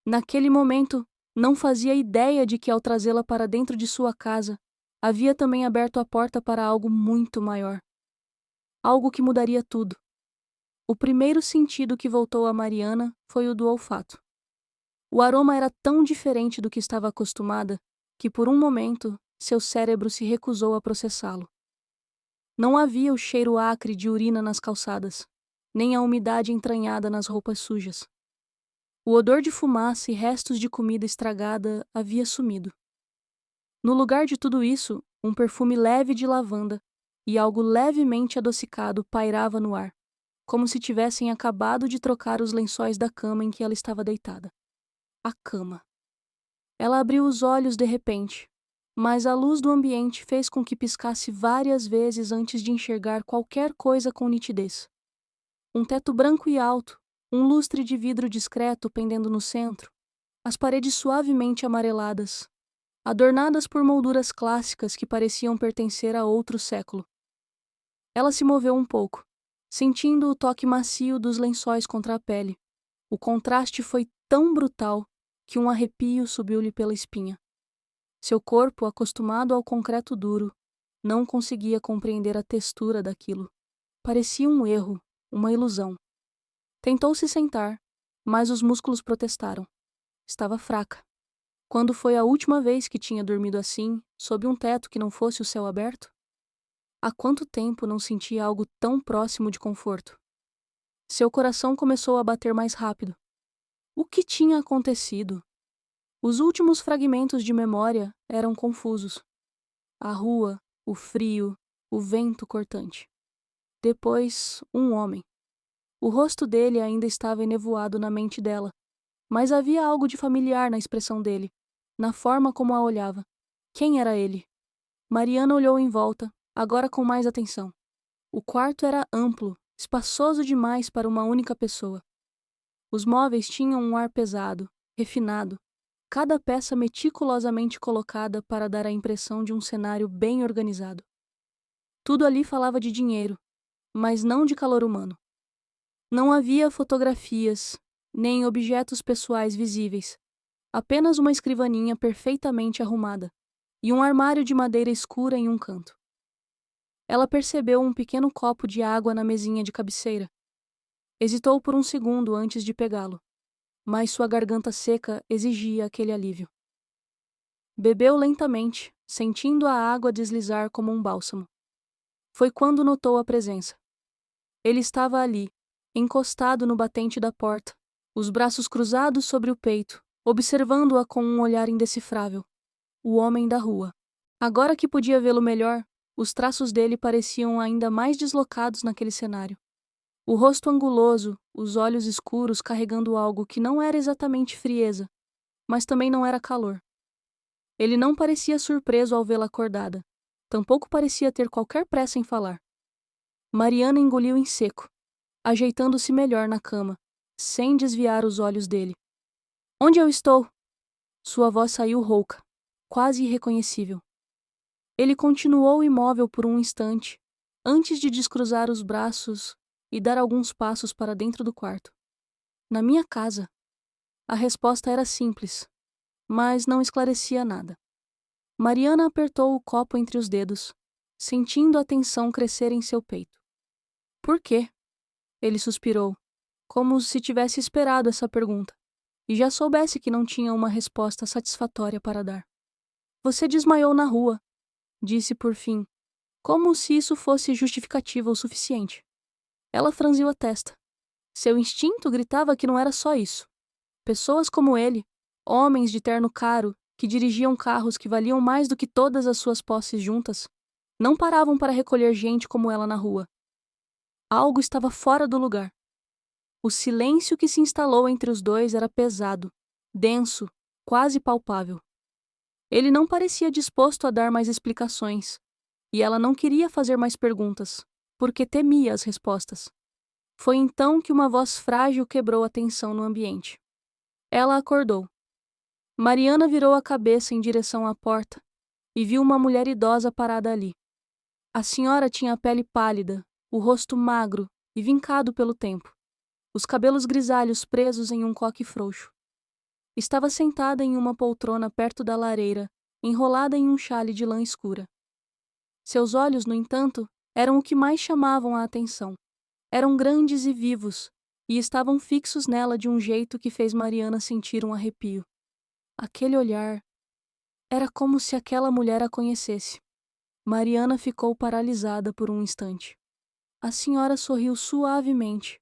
Naquele momento, não fazia ideia de que, ao trazê-la para dentro de sua casa, havia também aberto a porta para algo muito maior. Algo que mudaria tudo. O primeiro sentido que voltou a Mariana foi o do olfato. O aroma era tão diferente do que estava acostumada que, por um momento, seu cérebro se recusou a processá-lo. Não havia o cheiro acre de urina nas calçadas, nem a umidade entranhada nas roupas sujas. O odor de fumaça e restos de comida estragada havia sumido. No lugar de tudo isso, um perfume leve de lavanda e algo levemente adocicado pairava no ar, como se tivessem acabado de trocar os lençóis da cama em que ela estava deitada. A cama. Ela abriu os olhos de repente, mas a luz do ambiente fez com que piscasse várias vezes antes de enxergar qualquer coisa com nitidez. Um teto branco e alto, um lustre de vidro discreto pendendo no centro, as paredes suavemente amareladas, adornadas por molduras clássicas que pareciam pertencer a outro século. Ela se moveu um pouco, sentindo o toque macio dos lençóis contra a pele. O contraste foi tão brutal que um arrepio subiu-lhe pela espinha. Seu corpo, acostumado ao concreto duro, não conseguia compreender a textura daquilo. Parecia um erro, uma ilusão. Tentou se sentar, mas os músculos protestaram. Estava fraca. Quando foi a última vez que tinha dormido assim, sob um teto que não fosse o céu aberto? Há quanto tempo não sentia algo tão próximo de conforto? Seu coração começou a bater mais rápido. O que tinha acontecido? Os últimos fragmentos de memória eram confusos. A rua, o frio, o vento cortante. Depois, um homem. O rosto dele ainda estava enevoado na mente dela, mas havia algo de familiar na expressão dele, na forma como a olhava. Quem era ele? Mariana olhou em volta, agora com mais atenção. O quarto era amplo, espaçoso demais para uma única pessoa. Os móveis tinham um ar pesado, refinado, cada peça meticulosamente colocada para dar a impressão de um cenário bem organizado. Tudo ali falava de dinheiro, mas não de calor humano. Não havia fotografias, nem objetos pessoais visíveis, apenas uma escrivaninha perfeitamente arrumada e um armário de madeira escura em um canto. Ela percebeu um pequeno copo de água na mesinha de cabeceira. Hesitou por um segundo antes de pegá-lo, mas sua garganta seca exigia aquele alívio. Bebeu lentamente, sentindo a água deslizar como um bálsamo. Foi quando notou a presença. Ele estava ali, encostado no batente da porta, os braços cruzados sobre o peito, observando-a com um olhar indecifrável. O homem da rua. Agora que podia vê-lo melhor, os traços dele pareciam ainda mais deslocados naquele cenário. O rosto anguloso, os olhos escuros carregando algo que não era exatamente frieza, mas também não era calor. Ele não parecia surpreso ao vê-la acordada. Tampouco parecia ter qualquer pressa em falar. Mariana engoliu em seco, ajeitando-se melhor na cama, sem desviar os olhos dele. Onde eu estou? Sua voz saiu rouca, quase irreconhecível. Ele continuou imóvel por um instante, antes de descruzar os braços e dar alguns passos para dentro do quarto. Na minha casa. A resposta era simples, mas não esclarecia nada. Mariana apertou o copo entre os dedos, sentindo a tensão crescer em seu peito. Por quê? Ele suspirou, como se tivesse esperado essa pergunta, e já soubesse que não tinha uma resposta satisfatória para dar. Você desmaiou na rua, disse por fim, como se isso fosse justificativa o suficiente. Ela franziu a testa. Seu instinto gritava que não era só isso. Pessoas como ele, homens de terno caro, que dirigiam carros que valiam mais do que todas as suas posses juntas, não paravam para recolher gente como ela na rua. Algo estava fora do lugar. O silêncio que se instalou entre os dois era pesado, denso, quase palpável. Ele não parecia disposto a dar mais explicações, e ela não queria fazer mais perguntas, porque temia as respostas. Foi então que uma voz frágil quebrou a tensão no ambiente. Ela acordou. Mariana virou a cabeça em direção à porta e viu uma mulher idosa parada ali. A senhora tinha a pele pálida, o rosto magro e vincado pelo tempo, os cabelos grisalhos presos em um coque frouxo. Estava sentada em uma poltrona perto da lareira, enrolada em um xale de lã escura. Seus olhos, no entanto, eram o que mais chamavam a atenção. Eram grandes e vivos, e estavam fixos nela de um jeito que fez Mariana sentir um arrepio. Aquele olhar... Era como se aquela mulher a conhecesse. Mariana ficou paralisada por um instante. A senhora sorriu suavemente,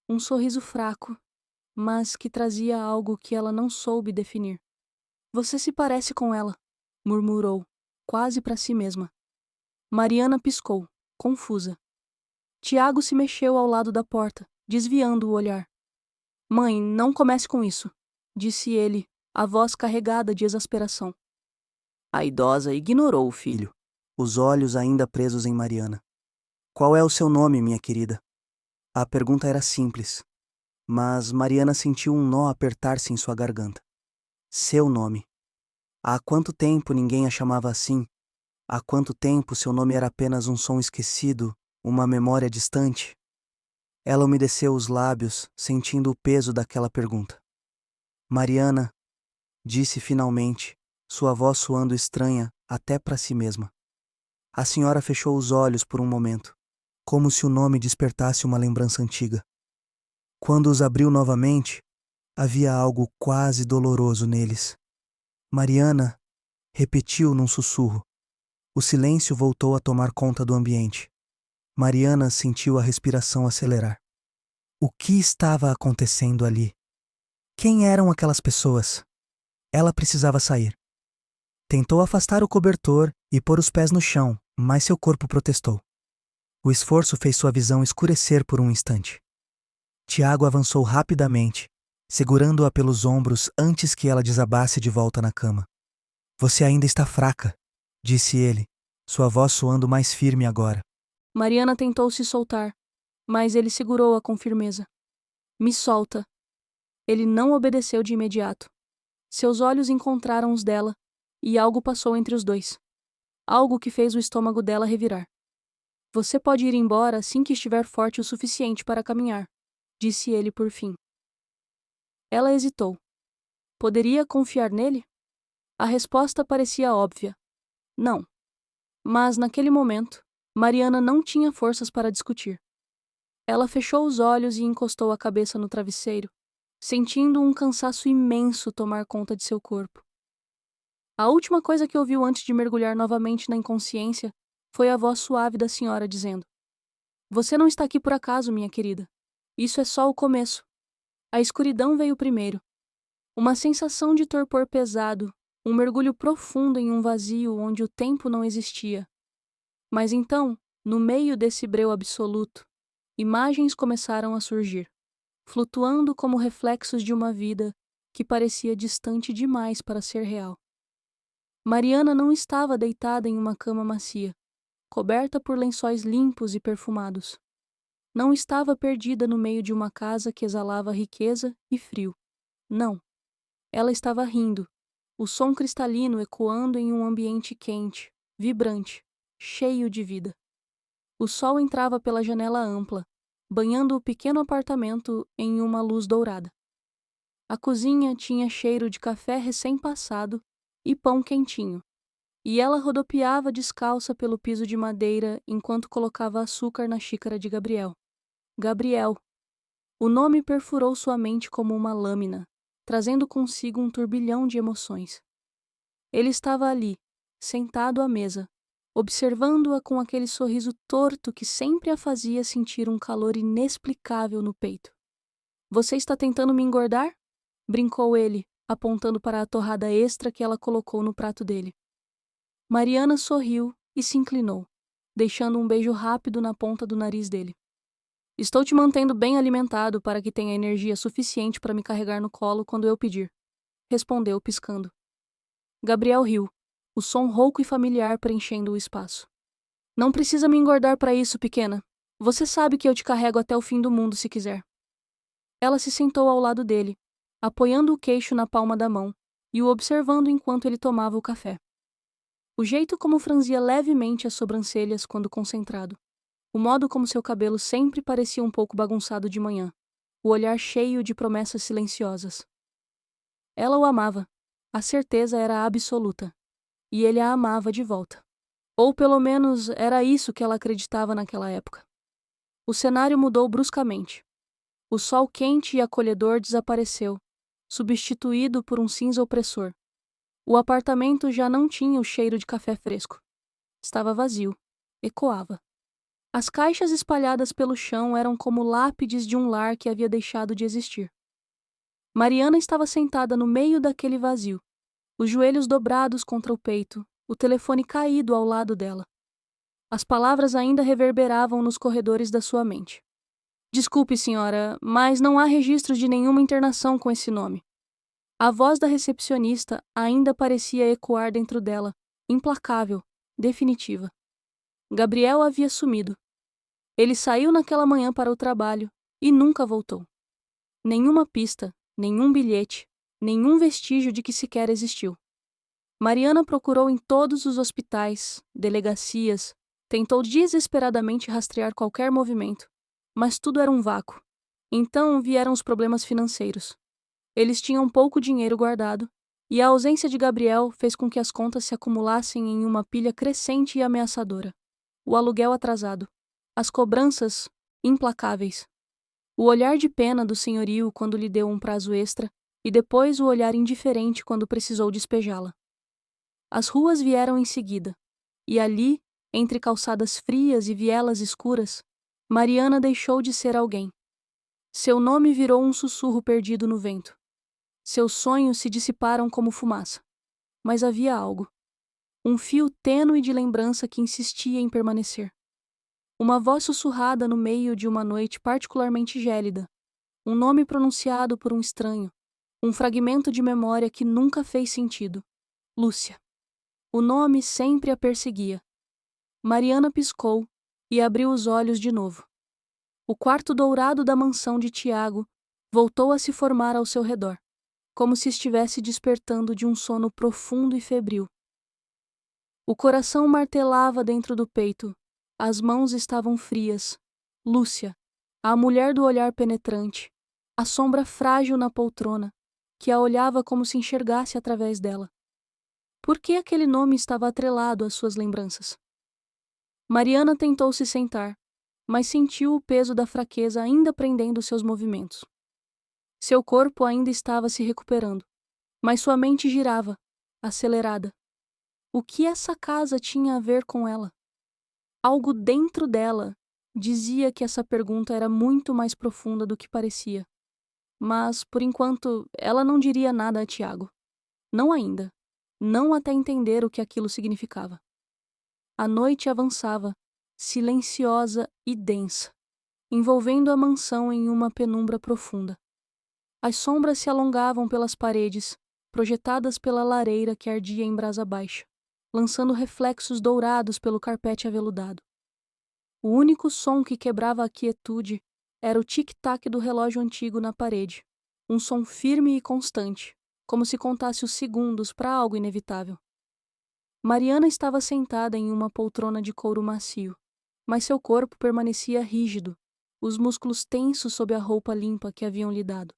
um sorriso fraco, mas que trazia algo que ela não soube definir. Você se parece com ela, murmurou, quase para si mesma. Mariana piscou, confusa. Tiago se mexeu ao lado da porta, desviando o olhar. Mãe, não comece com isso, disse ele, a voz carregada de exasperação. A idosa ignorou o filho, os olhos ainda presos em Mariana. Qual é o seu nome, minha querida? A pergunta era simples, mas Mariana sentiu um nó apertar-se em sua garganta. Seu nome. Há quanto tempo ninguém a chamava assim? Há quanto tempo seu nome era apenas um som esquecido, uma memória distante? Ela umedeceu os lábios, sentindo o peso daquela pergunta. Mariana, disse finalmente, sua voz soando estranha até para si mesma. A senhora fechou os olhos por um momento, como se o nome despertasse uma lembrança antiga. Quando os abriu novamente, havia algo quase doloroso neles. Mariana, repetiu num sussurro. O silêncio voltou a tomar conta do ambiente. Mariana sentiu a respiração acelerar. O que estava acontecendo ali? Quem eram aquelas pessoas? Ela precisava sair. Tentou afastar o cobertor e pôr os pés no chão, mas seu corpo protestou. O esforço fez sua visão escurecer por um instante. Tiago avançou rapidamente, segurando-a pelos ombros antes que ela desabasse de volta na cama. Você ainda está fraca, disse ele, sua voz soando mais firme agora. Mariana tentou se soltar, mas ele segurou-a com firmeza. Me solta. Ele não obedeceu de imediato. Seus olhos encontraram os dela, e algo passou entre os dois. Algo que fez o estômago dela revirar. Você pode ir embora assim que estiver forte o suficiente para caminhar, disse ele por fim. Ela hesitou. Poderia confiar nele? A resposta parecia óbvia. Não. Mas, naquele momento, Mariana não tinha forças para discutir. Ela fechou os olhos e encostou a cabeça no travesseiro, sentindo um cansaço imenso tomar conta de seu corpo. A última coisa que ouviu antes de mergulhar novamente na inconsciência foi a voz suave da senhora dizendo: Você não está aqui por acaso, minha querida. Isso é só o começo. A escuridão veio primeiro. Uma sensação de torpor pesado, um mergulho profundo em um vazio onde o tempo não existia. Mas então, no meio desse breu absoluto, imagens começaram a surgir, flutuando como reflexos de uma vida que parecia distante demais para ser real. Mariana não estava deitada em uma cama macia, coberta por lençóis limpos e perfumados. Não estava perdida no meio de uma casa que exalava riqueza e frio. Não. Ela estava rindo, o som cristalino ecoando em um ambiente quente, vibrante, cheio de vida. O sol entrava pela janela ampla, banhando o pequeno apartamento em uma luz dourada. A cozinha tinha cheiro de café recém-passado e pão quentinho, e ela rodopiava descalça pelo piso de madeira enquanto colocava açúcar na xícara de Gabriel. Gabriel. O nome perfurou sua mente como uma lâmina, trazendo consigo um turbilhão de emoções. Ele estava ali, sentado à mesa, observando-a com aquele sorriso torto que sempre a fazia sentir um calor inexplicável no peito. Você está tentando me engordar? Brincou ele, apontando para a torrada extra que ela colocou no prato dele. Mariana sorriu e se inclinou, deixando um beijo rápido na ponta do nariz dele. Estou te mantendo bem alimentado para que tenha energia suficiente para me carregar no colo quando eu pedir, respondeu, piscando. Gabriel riu, o som rouco e familiar preenchendo o espaço. Não precisa me engordar para isso, pequena. Você sabe que eu te carrego até o fim do mundo se quiser. Ela se sentou ao lado dele, apoiando o queixo na palma da mão e o observando enquanto ele tomava o café. O jeito como franzia levemente as sobrancelhas quando concentrado. O modo como seu cabelo sempre parecia um pouco bagunçado de manhã. O olhar cheio de promessas silenciosas. Ela o amava. A certeza era absoluta. E ele a amava de volta. Ou pelo menos era isso que ela acreditava naquela época. O cenário mudou bruscamente. O sol quente e acolhedor desapareceu, substituído por um cinza opressor. O apartamento já não tinha o cheiro de café fresco. Estava vazio. Ecoava. As caixas espalhadas pelo chão eram como lápides de um lar que havia deixado de existir. Mariana estava sentada no meio daquele vazio, os joelhos dobrados contra o peito, o telefone caído ao lado dela. As palavras ainda reverberavam nos corredores da sua mente. Desculpe, senhora, mas não há registros de nenhuma internação com esse nome. A voz da recepcionista ainda parecia ecoar dentro dela, implacável, definitiva. Gabriel havia sumido. Ele saiu naquela manhã para o trabalho e nunca voltou. Nenhuma pista, nenhum bilhete, nenhum vestígio de que sequer existiu. Mariana procurou em todos os hospitais, delegacias, tentou desesperadamente rastrear qualquer movimento, mas tudo era um vácuo. Então vieram os problemas financeiros. Eles tinham pouco dinheiro guardado, e a ausência de Gabriel fez com que as contas se acumulassem em uma pilha crescente e ameaçadora. O aluguel atrasado, as cobranças implacáveis, o olhar de pena do senhorio quando lhe deu um prazo extra e depois o olhar indiferente quando precisou despejá-la. As ruas vieram em seguida, e ali, entre calçadas frias e vielas escuras, Mariana deixou de ser alguém. Seu nome virou um sussurro perdido no vento. Seus sonhos se dissiparam como fumaça. Mas havia algo. Um fio tênue de lembrança que insistia em permanecer. Uma voz sussurrada no meio de uma noite particularmente gélida. Um nome pronunciado por um estranho. Um fragmento de memória que nunca fez sentido. Lúcia. O nome sempre a perseguia. Mariana piscou e abriu os olhos de novo. O quarto dourado da mansão de Tiago voltou a se formar ao seu redor, como se estivesse despertando de um sono profundo e febril. O coração martelava dentro do peito, as mãos estavam frias. Lúcia, a mulher do olhar penetrante, a sombra frágil na poltrona, que a olhava como se enxergasse através dela. Por que aquele nome estava atrelado às suas lembranças? Mariana tentou se sentar, mas sentiu o peso da fraqueza ainda prendendo seus movimentos. Seu corpo ainda estava se recuperando, mas sua mente girava, acelerada. O que essa casa tinha a ver com ela? Algo dentro dela dizia que essa pergunta era muito mais profunda do que parecia. Mas, por enquanto, ela não diria nada a Tiago. Não ainda. Não até entender o que aquilo significava. A noite avançava, silenciosa e densa, envolvendo a mansão em uma penumbra profunda. As sombras se alongavam pelas paredes, projetadas pela lareira que ardia em brasa baixa, lançando reflexos dourados pelo carpete aveludado. O único som que quebrava a quietude era o tic-tac do relógio antigo na parede, um som firme e constante, como se contasse os segundos para algo inevitável. Mariana estava sentada em uma poltrona de couro macio, mas seu corpo permanecia rígido, os músculos tensos sob a roupa limpa que haviam lhe dado.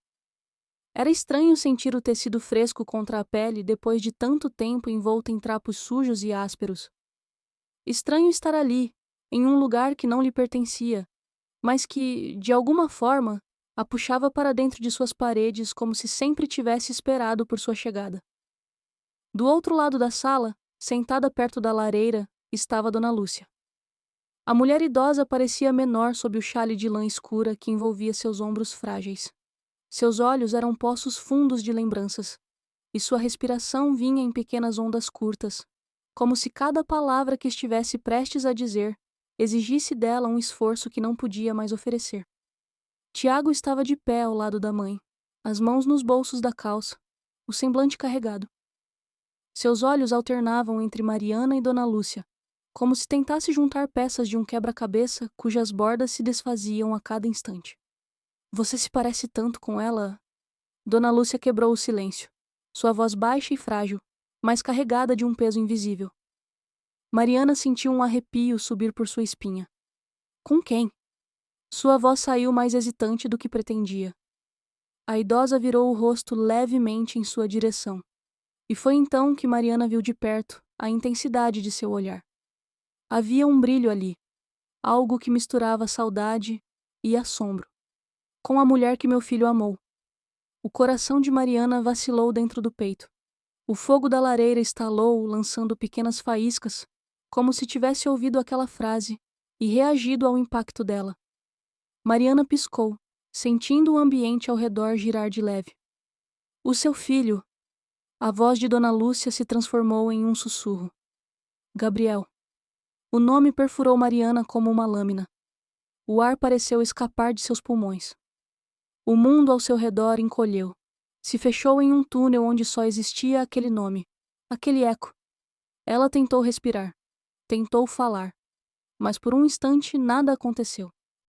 Era estranho sentir o tecido fresco contra a pele depois de tanto tempo envolta em trapos sujos e ásperos. Estranho estar ali, em um lugar que não lhe pertencia, mas que, de alguma forma, a puxava para dentro de suas paredes como se sempre tivesse esperado por sua chegada. Do outro lado da sala, sentada perto da lareira, estava Dona Lúcia. A mulher idosa parecia menor sob o xale de lã escura que envolvia seus ombros frágeis. Seus olhos eram poços fundos de lembranças, e sua respiração vinha em pequenas ondas curtas, como se cada palavra que estivesse prestes a dizer exigisse dela um esforço que não podia mais oferecer. Tiago estava de pé ao lado da mãe, as mãos nos bolsos da calça, o semblante carregado. Seus olhos alternavam entre Mariana e Dona Lúcia, como se tentasse juntar peças de um quebra-cabeça cujas bordas se desfaziam a cada instante. Você se parece tanto com ela? Dona Lúcia quebrou o silêncio, sua voz baixa e frágil, mas carregada de um peso invisível. Mariana sentiu um arrepio subir por sua espinha. Com quem? Sua voz saiu mais hesitante do que pretendia. A idosa virou o rosto levemente em sua direção, e foi então que Mariana viu de perto a intensidade de seu olhar. Havia um brilho ali, algo que misturava saudade e assombro, com a mulher que meu filho amou. O coração de Mariana vacilou dentro do peito. O fogo da lareira estalou, lançando pequenas faíscas, como se tivesse ouvido aquela frase e reagido ao impacto dela. Mariana piscou, sentindo o ambiente ao redor girar de leve. O seu filho! A voz de Dona Lúcia se transformou em um sussurro. Gabriel. O nome perfurou Mariana como uma lâmina. O ar pareceu escapar de seus pulmões. O mundo ao seu redor encolheu. Se fechou em um túnel onde só existia aquele nome, aquele eco. Ela tentou respirar, tentou falar, mas por um instante nada aconteceu.